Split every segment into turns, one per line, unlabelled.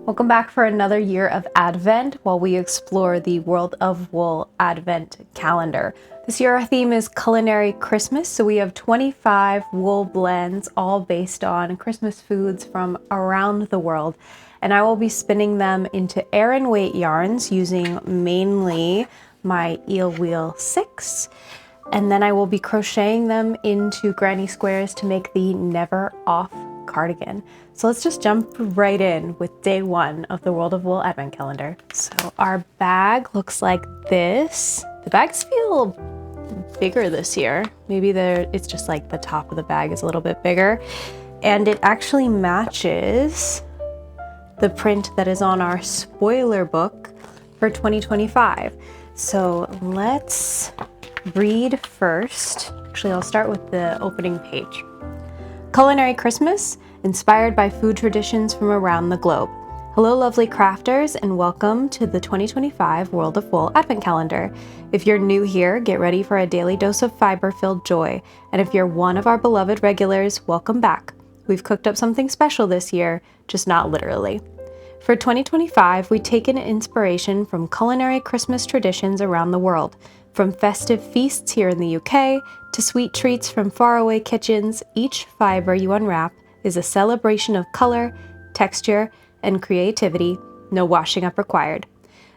Welcome back for another year of Advent while we explore the World of Wool Advent calendar. This year our theme is Culinary Christmas, so we have 25 wool blends all based on Christmas foods from around the world. And I will be spinning them into Aran weight yarns using mainly my Eel Wheel 6. And then I will be crocheting them into granny squares to make the Never Off cardigan. So let's just jump right in with day one of the World of Wool Advent calendar. So our bag looks like this. The bags feel bigger this year. Maybe it's just like the top of the bag is a little bit bigger. And it actually matches the print that is on our spoiler book for 2025. So let's read first. Actually, I'll start with the opening page. Culinary Christmas, inspired by food traditions from around the globe. Hello, lovely crafters, and welcome to the 2025 World of Wool Advent Calendar. If you're new here, get ready for a daily dose of fiber-filled joy. And if you're one of our beloved regulars, welcome back. We've cooked up something special this year, just not literally. For 2025, we take an inspiration from culinary Christmas traditions around the world. From festive feasts here in the UK to sweet treats from faraway kitchens, each fiber you unwrap is a celebration of color, texture, and creativity, no washing up required.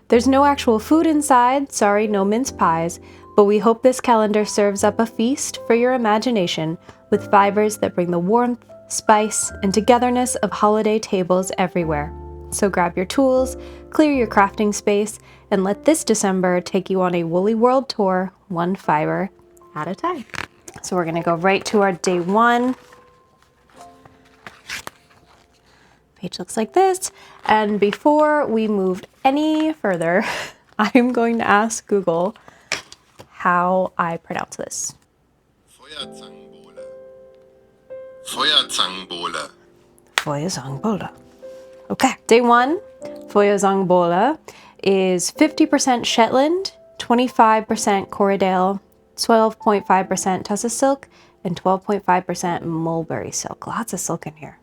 There's no actual food inside, sorry, no mince pies, but we hope this calendar serves up a feast for your imagination with fibers that bring the warmth, spice, and togetherness of holiday tables everywhere. So grab your tools, clear your crafting space, and let this December take you on a woolly world tour, one fiber at a time. So we're gonna go right to our day one. Page looks like this. And before we move any further, I'm going to ask Google how I pronounce this.
Feuerzangenbowle.
Feuerzangenbowle. Okay, day one, Feuerzangenbowle is 50% Shetland, 25% Corriedale, 12.5% Tussah silk, and 12.5% mulberry silk. Lots of silk in here.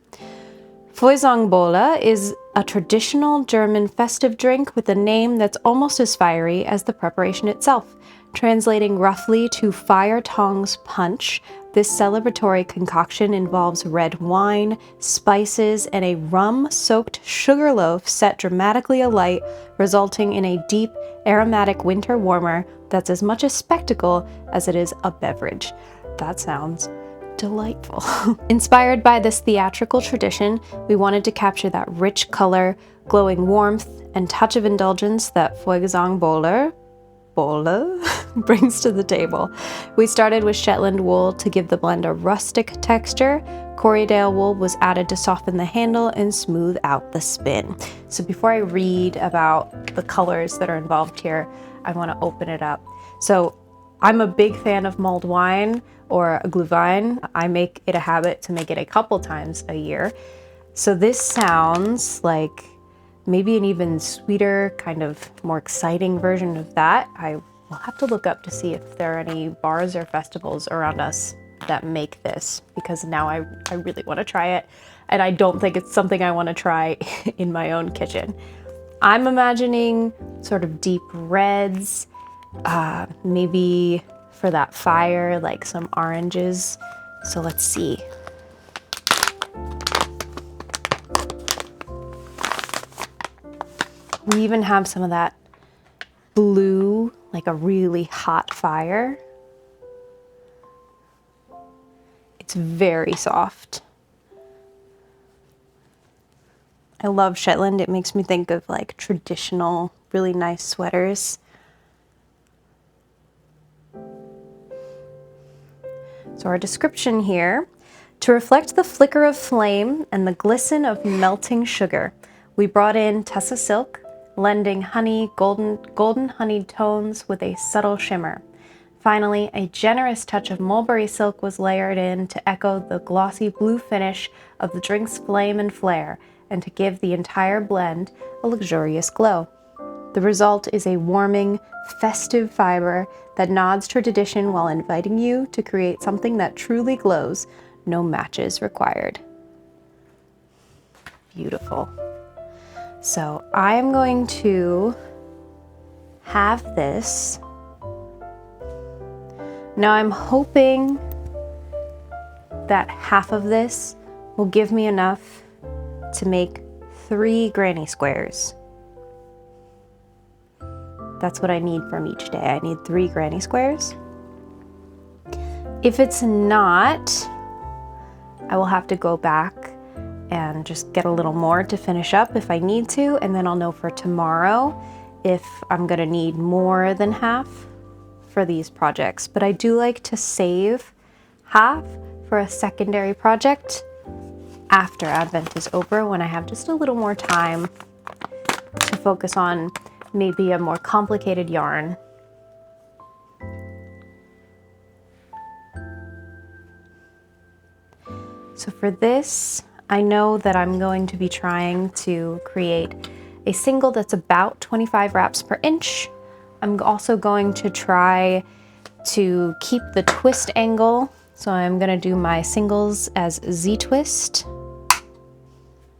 Feuerzangenbowle is a traditional German festive drink with a name that's almost as fiery as the preparation itself. Translating roughly to fire tongs punch, this celebratory concoction involves red wine, spices, and a rum-soaked sugar loaf set dramatically alight, resulting in a deep, aromatic winter warmer that's as much a spectacle as it is a beverage. That sounds delightful. Inspired by this theatrical tradition, we wanted to capture that rich color, glowing warmth, and touch of indulgence that Feuerzangenbowle brings to the table. We started with Shetland wool to give the blend a rustic texture. Corriedale wool was added to soften the handle and smooth out the spin. So before I read about the colors that are involved here, I want to open it up. So I'm a big fan of mulled wine or glühwein. I make it a habit to make it a couple times a year. So this sounds like maybe an even sweeter, kind of more exciting version of that. I will have to look up to see if there are any bars or festivals around us that make this, because now I really want to try it. And I don't think it's something I want to try in my own kitchen. I'm imagining sort of deep reds, maybe for that fire, like some oranges. So let's see. We even have some of that blue, like a really hot fire. It's very soft. I love Shetland. It makes me think of like traditional, really nice sweaters. So our description here, to reflect the flicker of flame and the glisten of melting sugar, we brought in Tussah silk, lending golden honeyed tones with a subtle shimmer. Finally, a generous touch of mulberry silk was layered in to echo the glossy blue finish of the drink's flame and flare, and to give the entire blend a luxurious glow. The result is a warming, festive fiber that nods to tradition while inviting you to create something that truly glows, no matches required. Beautiful. So I am going to have this. Now I'm hoping that half of this will give me enough to make 3 granny squares. That's what I need from each day. I need 3 granny squares. If it's not, I will have to go back and just get a little more to finish up if I need to, and then I'll know for tomorrow if I'm gonna need more than half for these projects. But I do like to save half for a secondary project after Advent is over, when I have just a little more time to focus on maybe a more complicated yarn. So for this, I know that I'm going to be trying to create a single that's about 25 wraps per inch. I'm also going to try to keep the twist angle. So I'm gonna do my singles as Z-twist.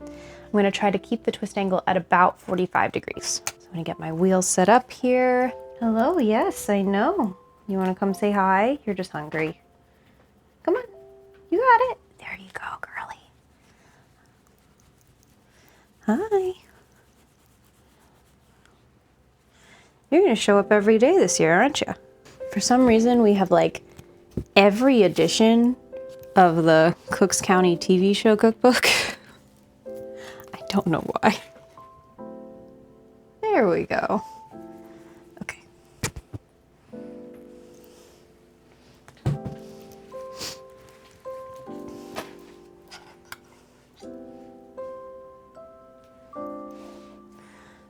I'm gonna try to keep the twist angle at about 45 degrees. So I'm gonna get my wheels set up here. Hello, yes, I know. You wanna come say hi? You're just hungry. Come on, you got it. There you go, girly. Hi. You're gonna show up every day this year, aren't you? For some reason, we have like every edition of the Cooks County TV show cookbook. I don't know why. There we go. Okay.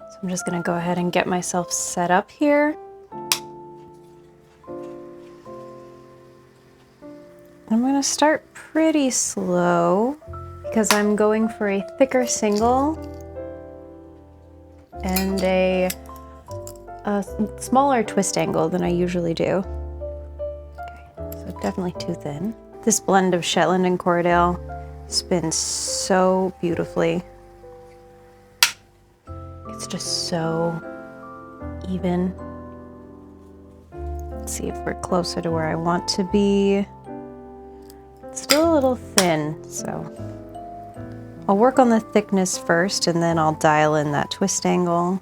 So I'm just gonna go ahead and get myself set up here. I'm gonna start pretty slow because I'm going for a thicker single and a smaller twist angle than I usually do. Okay, so definitely too thin. This blend of Shetland and Corriedale spins so beautifully. It's just so even. Let's see if we're closer to where I want to be. It's still a little thin, so I'll work on the thickness first and then I'll dial in that twist angle.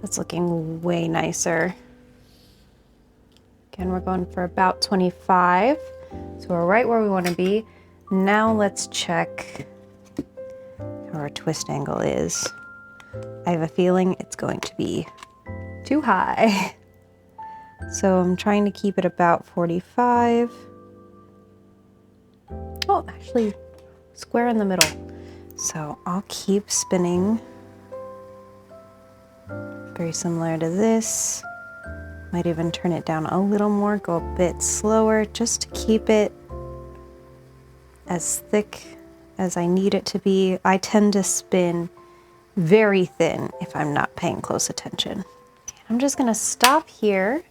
That's looking way nicer. Again, we're going for about 25. So we're right where we want to be. Now let's check how our twist angle is. I have a feeling it's going to be too high. So I'm trying to keep it about 45. Oh, actually square in the middle. So I'll keep spinning. Very similar to this. Might even turn it down a little more, go a bit slower, just to keep it as thick as I need it to be. I tend to spin very thin if I'm not paying close attention. I'm just gonna stop here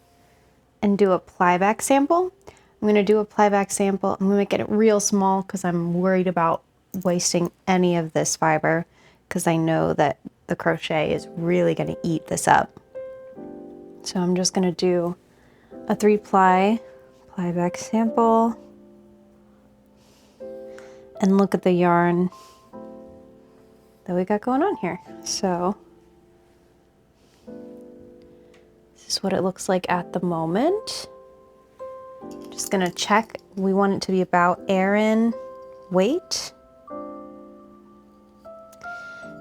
and do a plyback sample. I'm gonna do a plyback sample. I'm gonna make it real small because I'm worried about wasting any of this fiber because I know that the crochet is really gonna eat this up. So I'm just gonna do a 3-ply plyback sample and look at the yarn that we got going on here. So this is what it looks like at the moment. Just gonna check. We want it to be about Aran weight.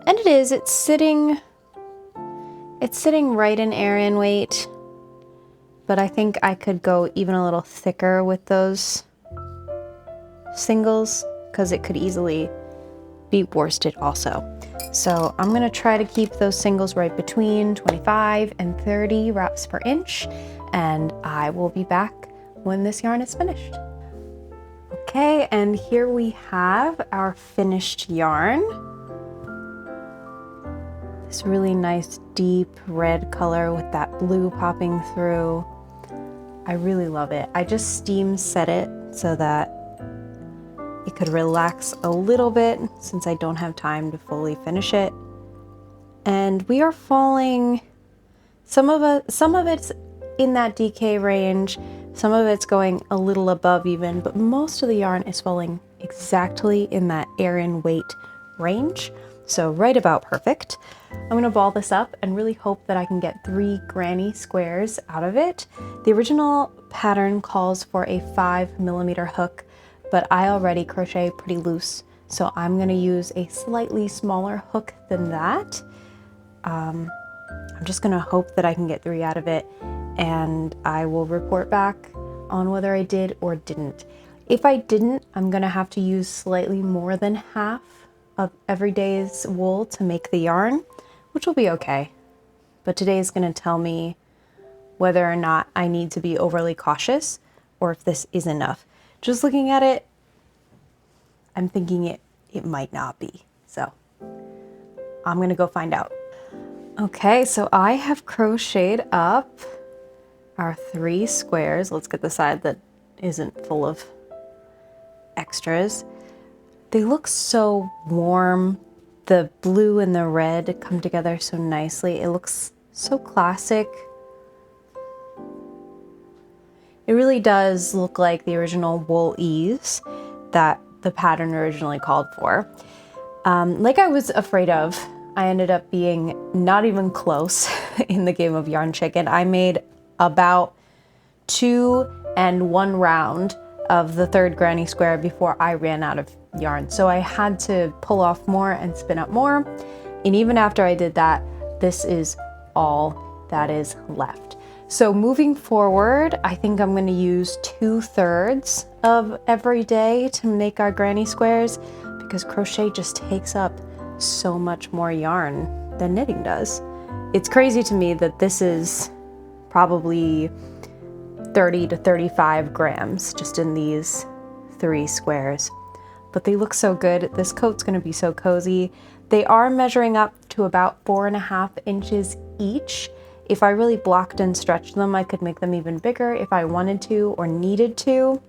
And it is, it's sitting right in Aran weight, but I think I could go even a little thicker with those singles because it could easily be worsted also. So I'm gonna try to keep those singles right between 25 and 30 wraps per inch, and I will be back when this yarn is finished. Okay, and here we have our finished yarn. This really nice deep red color with that blue popping through. I really love it. I just steam set it so that it could relax a little bit since I don't have time to fully finish it. And we are falling, some of it's in that DK range, some of it's going a little above even, but most of the yarn is falling exactly in that Aran weight range. So right about perfect. I'm gonna ball this up and really hope that I can get 3 granny squares out of it. The original pattern calls for a 5mm hook, but I already crochet pretty loose, so I'm gonna use a slightly smaller hook than that. I'm just gonna hope that I can get 3 out of it, and I will report back on whether I did or didn't. If I didn't, I'm gonna have to use slightly more than half of every day's wool to make the yarn, which will be okay. But today is gonna tell me whether or not I need to be overly cautious or if this is enough. Just looking at it, I'm thinking it might not be. So I'm gonna go find out. Okay, so I have crocheted up our 3 squares. Let's get the side that isn't full of extras. They look so warm. The blue and the red come together so nicely. It looks so classic. It really does look like the original wool ease that the pattern originally called for. Like I was afraid of, I ended up being not even close in the game of Yarn Chicken. I made about 2 and 1 round of the 3rd granny square before I ran out of yarn. So I had to pull off more and spin up more. And even after I did that, this is all that is left. So moving forward, I think I'm gonna use 2/3 of every day to make our granny squares, because crochet just takes up so much more yarn than knitting does. It's crazy to me that this is probably 30 to 35 grams just in these 3 squares. But they look so good. This coat's gonna be so cozy. They are measuring up to about 4.5 inches each. If I really blocked and stretched them, I could make them even bigger if I wanted to or needed to.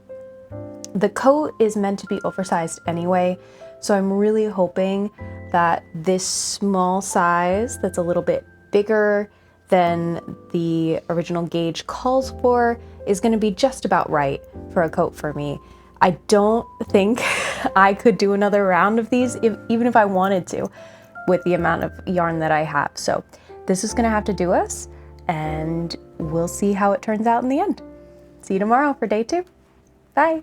The coat is meant to be oversized anyway, so I'm really hoping that this small size that's a little bit bigger than the original gauge calls for is going to be just about right for a coat for me. I don't think I could do another round of these even if I wanted to with the amount of yarn that I have. So this is going to have to do us, and we'll see how it turns out in the end. See you tomorrow for day 2. Bye.